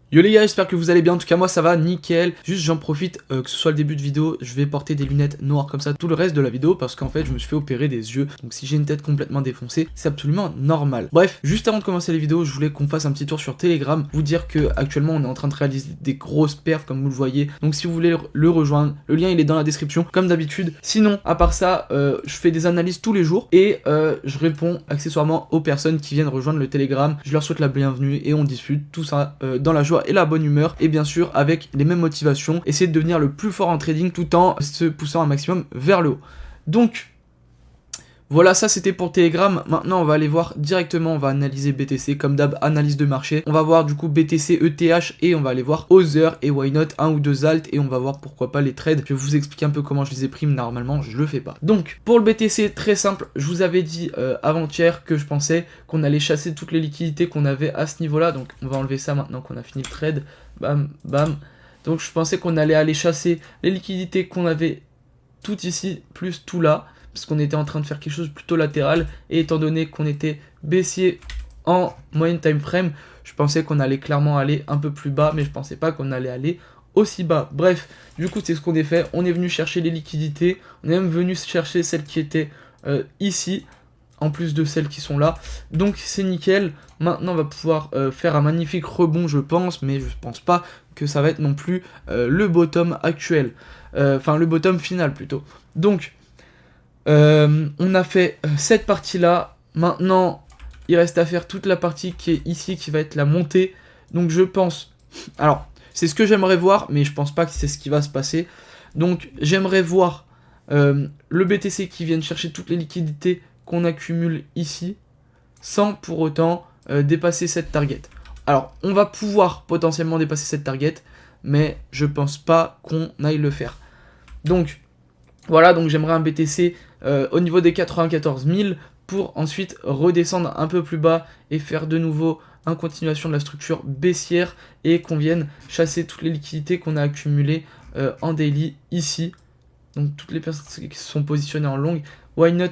Yo les gars, j'espère que vous allez bien, en tout cas moi ça va nickel. Juste j'en profite que ce soit le début de vidéo, je vais porter des lunettes noires comme ça tout le reste de la vidéo parce qu'en fait je me suis fait opérer des yeux. Donc si j'ai une tête complètement défoncée, c'est absolument normal. Bref, juste avant de commencer les vidéos, je voulais qu'on fasse un petit tour sur Telegram, vous dire que actuellement on est en train de réaliser des grosses perfs comme vous le voyez. Donc si vous voulez le rejoindre, le lien il est dans la description comme d'habitude. Sinon, à part ça, je fais des analyses tous les jours et je réponds accessoirement aux personnes qui viennent rejoindre le Telegram. Je leur souhaite la bienvenue et on discute tout ça dans la joie et la bonne humeur, et bien sûr avec les mêmes motivations, essayer de devenir le plus fort en trading tout en se poussant un maximum vers le haut. Donc voilà, ça c'était pour Telegram. Maintenant on va aller voir directement, on va analyser BTC comme d'hab, analyse de marché. On va voir du coup BTC, ETH et on va aller voir Other et Why Not, un ou deux alt, et on va voir pourquoi pas les trades. Je vais vous expliquer un peu comment je les ai pris, mais normalement je le fais pas. Donc pour le BTC, très simple, je vous avais dit avant-hier que je pensais qu'on allait chasser toutes les liquidités qu'on avait à ce niveau là. Donc on va enlever ça maintenant qu'on a fini le trade. Bam, bam. Donc je pensais qu'on allait aller chasser les liquidités qu'on avait tout ici, plus tout là, parce qu'on était en train de faire quelque chose plutôt latéral, et étant donné qu'on était baissier en moyenne time frame, je pensais qu'on allait clairement aller un peu plus bas, mais je pensais pas qu'on allait aller aussi bas. Bref, du coup c'est ce qu'on a fait, on est venu chercher les liquidités, on est même venu chercher celles qui étaient ici, en plus de celles qui sont là, donc c'est nickel. Maintenant on va pouvoir faire un magnifique rebond je pense, mais je pense pas que ça va être non plus le bottom actuel, enfin le bottom final plutôt. Donc on a fait cette partie là, maintenant il reste à faire toute la partie qui est ici, qui va être la montée. Donc je pense, alors c'est ce que j'aimerais voir, mais je pense pas que c'est ce qui va se passer. Donc j'aimerais voir le BTC qui vienne chercher toutes les liquidités qu'on accumule ici, sans pour autant dépasser cette target. Alors on va pouvoir potentiellement dépasser cette target, mais je pense pas qu'on aille le faire. Donc voilà, donc j'aimerais un BTC au niveau des 94 000 pour ensuite redescendre un peu plus bas et faire de nouveau une continuation de la structure baissière et qu'on vienne chasser toutes les liquidités qu'on a accumulées en daily ici. Donc toutes les personnes qui se sont positionnées en longue, why not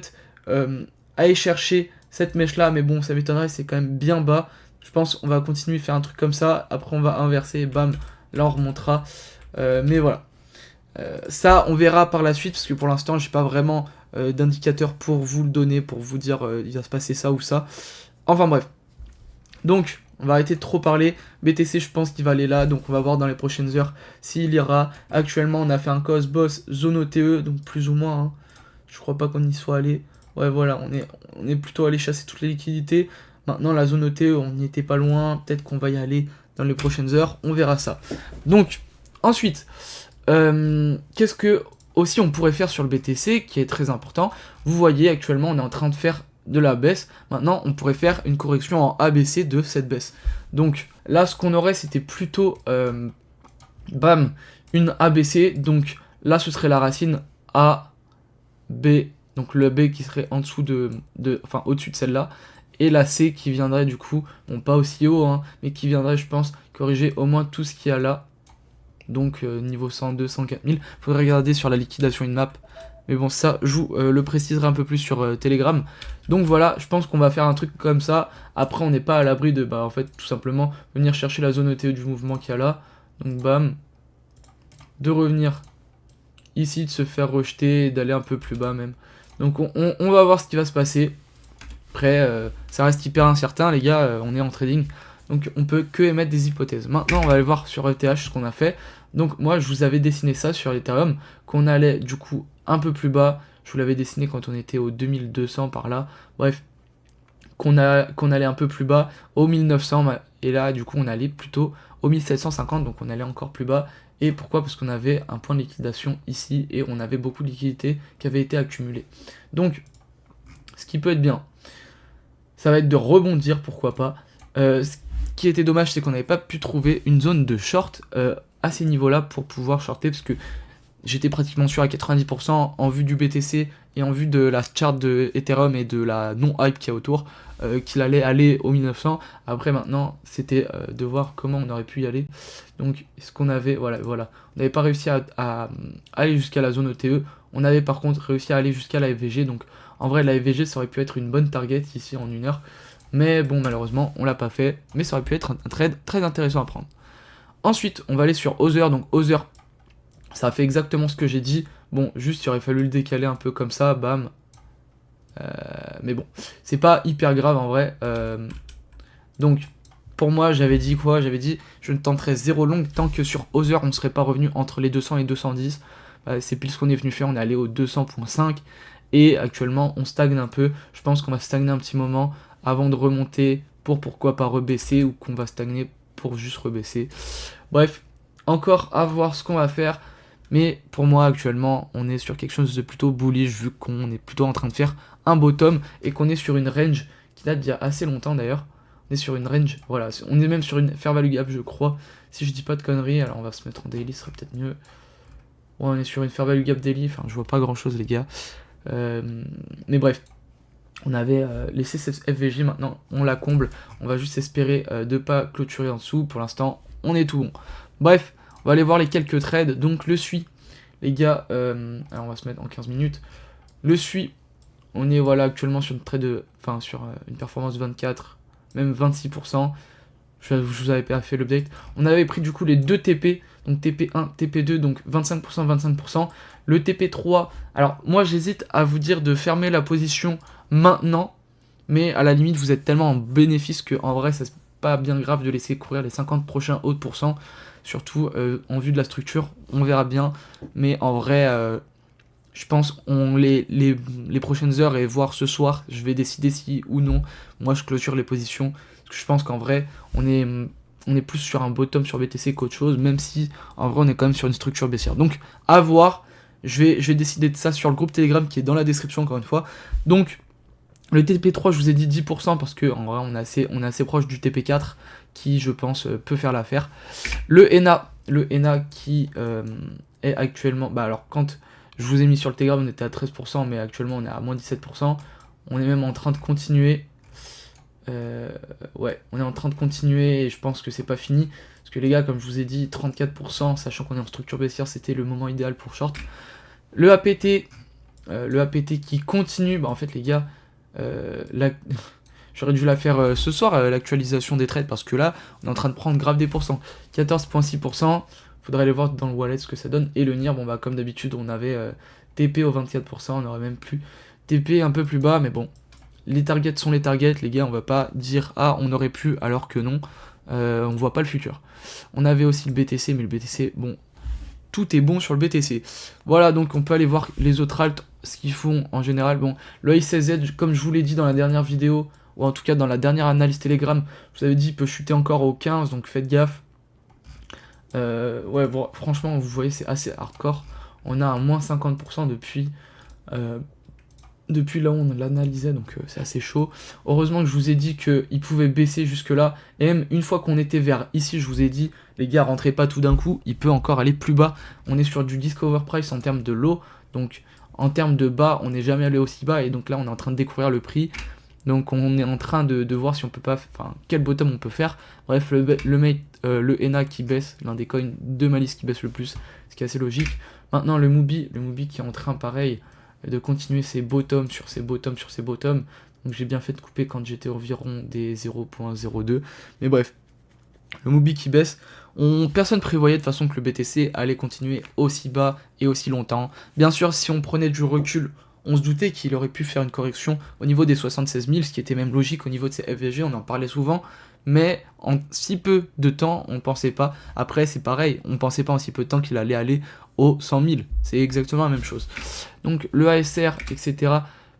aller chercher cette mèche là, mais bon ça m'étonnerait, c'est quand même bien bas. Je pense qu'on va continuer à faire un truc comme ça, après on va inverser, bam, là on remontera, mais voilà. Ça on verra par la suite, parce que pour l'instant j'ai pas vraiment d'indicateur pour vous le donner, pour vous dire il va se passer ça ou ça. Enfin bref. Donc on va arrêter de trop parler. BTC je pense qu'il va aller là, donc on va voir dans les prochaines heures s'il ira. Actuellement on a fait un cause boss zone OTE, donc plus ou moins, hein. Je crois pas qu'on y soit allé. Ouais voilà, on est plutôt allé chasser toutes les liquidités. Maintenant la zone OTE on n'y était pas loin, peut-être qu'on va y aller dans les prochaines heures, on verra ça. Donc ensuite qu'est-ce que aussi on pourrait faire sur le BTC qui est très important. Vous voyez actuellement on est en train de faire de la baisse. Maintenant on pourrait faire une correction en ABC de cette baisse. Donc là ce qu'on aurait c'était plutôt bam, une ABC. Donc là ce serait la racine A, B, donc le B qui serait en dessous enfin au-dessus de celle-là, et la C qui viendrait du coup, bon pas aussi haut, hein, mais qui viendrait je pense corriger au moins tout ce qu'il y a là. Donc niveau 102, 104 000, faudrait regarder sur la liquidation in map. Mais bon ça, je vous le préciserai un peu plus sur Telegram. Donc voilà, je pense qu'on va faire un truc comme ça. Après on n'est pas à l'abri de, en fait tout simplement venir chercher la zone ETE du mouvement qu'il y a là. Donc bam, de revenir ici, de se faire rejeter, d'aller un peu plus bas même. Donc on va voir ce qui va se passer. Après ça reste hyper incertain les gars, on est en trading. Donc on peut que émettre des hypothèses. Maintenant on va aller voir sur ETH ce qu'on a fait. Donc moi je vous avais dessiné ça sur Ethereum, qu'on allait du coup un peu plus bas. Je vous l'avais dessiné quand on était au 2200 par là. Bref, qu'on allait un peu plus bas au 1900. Et là du coup on allait plutôt au 1750. Donc on allait encore plus bas. Et pourquoi? Parce qu'on avait un point de liquidation ici. Et on avait beaucoup de liquidités qui avaient été accumulées. Donc ce qui peut être bien, ça va être de rebondir, pourquoi pas. Ce qui était dommage, c'est qu'on n'avait pas pu trouver une zone de short à ces niveaux-là pour pouvoir shorter, parce que j'étais pratiquement sûr à 90% en vue du BTC et en vue de la chart de Ethereum et de la non-hype qu'il y a autour, qu'il allait aller au 1900. Après maintenant, c'était de voir comment on aurait pu y aller. Donc ce qu'on avait, voilà. On n'avait pas réussi à aller jusqu'à la zone ETE. On avait par contre réussi à aller jusqu'à la FVG. Donc en vrai, la FVG, ça aurait pu être une bonne target ici en une heure. Mais bon, malheureusement, on l'a pas fait. Mais ça aurait pu être un trade très intéressant à prendre. Ensuite, on va aller sur Other. Donc Other, ça a fait exactement ce que j'ai dit. Bon, juste il aurait fallu le décaler un peu comme ça, bam. Mais bon, c'est pas hyper grave en vrai. Donc, pour moi, j'avais dit quoi? J'avais dit, je ne tenterai 0 long tant que sur Other, on ne serait pas revenu entre les 200 et 210. C'est pile ce qu'on est venu faire, on est allé au 200.5. Et actuellement, on stagne un peu. Je pense qu'on va stagner un petit moment avant de remonter pour pourquoi pas rebaisser, ou qu'on va stagner pour juste rebaisser. Bref, encore à voir ce qu'on va faire. Mais pour moi, actuellement, on est sur quelque chose de plutôt bullish, vu qu'on est plutôt en train de faire un bottom et qu'on est sur une range qui date d'il y a assez longtemps d'ailleurs. On est sur une range, voilà, on est même sur une fair value gap, je crois. Si je dis pas de conneries, alors on va se mettre en daily, ce serait peut-être mieux. Ouais, on est sur une fair value gap daily, enfin je vois pas grand chose les gars. Mais bref, on avait laissé cette FVJ, maintenant on la comble. On va juste espérer de pas clôturer en dessous. Pour l'instant, on est tout bon. Bref, on va aller voir les quelques trades. Donc le SUI, les gars, alors on va se mettre en 15 minutes. Le SUI, on est voilà actuellement sur une trade, enfin sur une performance de 24, même 26%. Je vous avais pas fait l'update. On avait pris du coup les deux TP, donc TP1, TP2, donc 25%, 25%. Le TP3, alors moi j'hésite à vous dire de fermer la position maintenant, mais à la limite vous êtes tellement en bénéfice que en vrai c'est pas bien grave de laisser courir les 50 prochains autres pourcents, surtout en vue de la structure, on verra bien, mais en vrai je pense les prochaines heures et voire ce soir, je vais décider si ou non moi je clôture les positions. Parce que je pense qu'en vrai, on est plus sur un bottom sur BTC qu'autre chose, même si en vrai on est quand même sur une structure baissière. Donc à voir, je vais décider de ça sur le groupe Telegram qui est dans la description encore une fois. Donc le TP3 je vous ai dit 10% parce que en vrai on est assez proche du TP4 qui je pense peut faire l'affaire. Le ENA qui est actuellement, bah alors quand je vous ai mis sur le Telegram on était à 13%, mais actuellement on est à moins 17%. On est même en train de continuer. Ouais, on est en train de continuer et je pense que c'est pas fini. Parce que les gars, comme je vous ai dit, 34%, sachant qu'on est en structure baissière, c'était le moment idéal pour short. Le APT qui continue, bah en fait les gars, j'aurais dû la faire ce soir, l'actualisation des trades, parce que là, on est en train de prendre grave des pourcents. 14,6%, faudrait aller voir dans le wallet ce que ça donne. Et le NIR, bon bah comme d'habitude, on avait TP au 24%, on aurait même plus TP un peu plus bas, mais bon. Les targets sont les targets, les gars, on va pas dire « Ah, on aurait pu » alors que non, on voit pas le futur. On avait aussi le BTC, mais le BTC, bon, tout est bon sur le BTC. Voilà, donc on peut aller voir les autres alts, ce qu'ils font en général. Bon, le I16Z, comme je vous l'ai dit dans la dernière vidéo, ou en tout cas dans la dernière analyse Telegram, je vous avais dit, il peut chuter encore au 15, donc faites gaffe. Ouais, bon, franchement, vous voyez, c'est assez hardcore. On a un moins 50% depuis là où on l'analysait, donc c'est assez chaud. Heureusement que je vous ai dit qu'il pouvait baisser jusque là, et même une fois qu'on était vers ici, je vous ai dit, les gars, rentrez pas tout d'un coup, il peut encore aller plus bas. On est sur du discover price en termes de low, donc en termes de bas, on n'est jamais allé aussi bas, et donc là, on est en train de découvrir le prix. Donc on est en train de voir si on peut pas, enfin quel bottom on peut faire. Bref, le ENA qui baisse, l'un des coins de Malice qui baisse le plus, ce qui est assez logique. Maintenant le Mubi qui est en train pareil de continuer ses bottoms sur ses bottoms sur ses bottoms. Donc j'ai bien fait de couper quand j'étais environ des 0.02. Mais bref, le Mubi qui baisse. Personne prévoyait de toute façon que le BTC allait continuer aussi bas et aussi longtemps. Bien sûr, si on prenait du recul, on se doutait qu'il aurait pu faire une correction au niveau des 76 000, ce qui était même logique au niveau de ses FVG, on en parlait souvent. Mais en si peu de temps, on pensait pas. Après, c'est pareil, on pensait pas en si peu de temps qu'il allait aller aux 100 000. C'est exactement la même chose. Donc le ASR, etc.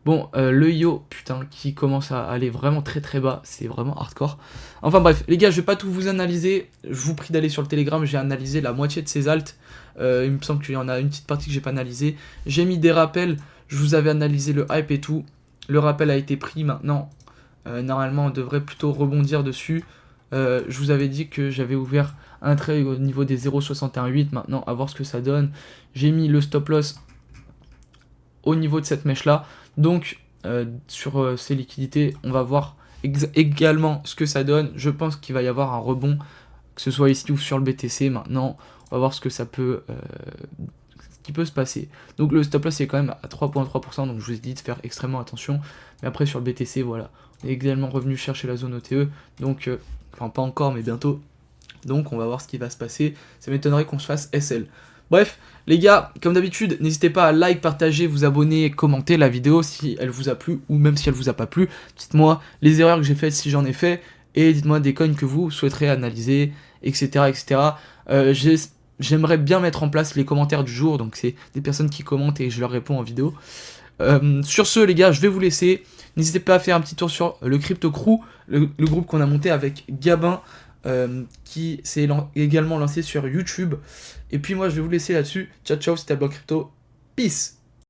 Bon, le IO, putain, qui commence à aller vraiment très très bas, c'est vraiment hardcore. Enfin bref, les gars, je vais pas tout vous analyser. Je vous prie d'aller sur le Telegram, j'ai analysé la moitié de ces alts. Il me semble qu'il y en a une petite partie que j'ai pas analysée. J'ai mis des rappels, je vous avais analysé le hype et tout. Le rappel a été pris maintenant. Normalement, on devrait plutôt rebondir dessus. Je vous avais dit que j'avais ouvert un trade au niveau des 0,618. Maintenant, à voir ce que ça donne. J'ai mis le stop loss au niveau de cette mèche-là. Donc, sur ces liquidités, on va voir également ce que ça donne. Je pense qu'il va y avoir un rebond, que ce soit ici ou sur le BTC. Maintenant, on va voir ce que ça peut... qui peut se passer. Donc le stop loss est quand même à 3,3%, donc je vous ai dit de faire extrêmement attention. Mais après sur le BTC, voilà, on est également revenu chercher la zone OTE, donc, enfin pas encore, mais bientôt. donc on va voir ce qui va se passer, ça m'étonnerait qu'on se fasse SL. Bref, les gars, comme d'habitude, n'hésitez pas à like, partager, vous abonner, commenter la vidéo si elle vous a plu, ou même si elle vous a pas plu. Dites-moi les erreurs que j'ai faites si j'en ai fait, et dites-moi des coins que vous souhaiterez analyser, etc. etc. J'aimerais bien mettre en place les commentaires du jour, donc c'est des personnes qui commentent et je leur réponds en vidéo. Sur ce, les gars, je vais vous laisser. N'hésitez pas à faire un petit tour sur le Crypto Crew, le groupe qu'on a monté avec Gabin, qui s'est également lancé sur YouTube. Et puis moi, je vais vous laisser là-dessus. Ciao, ciao, c'était Block Crypto. Peace!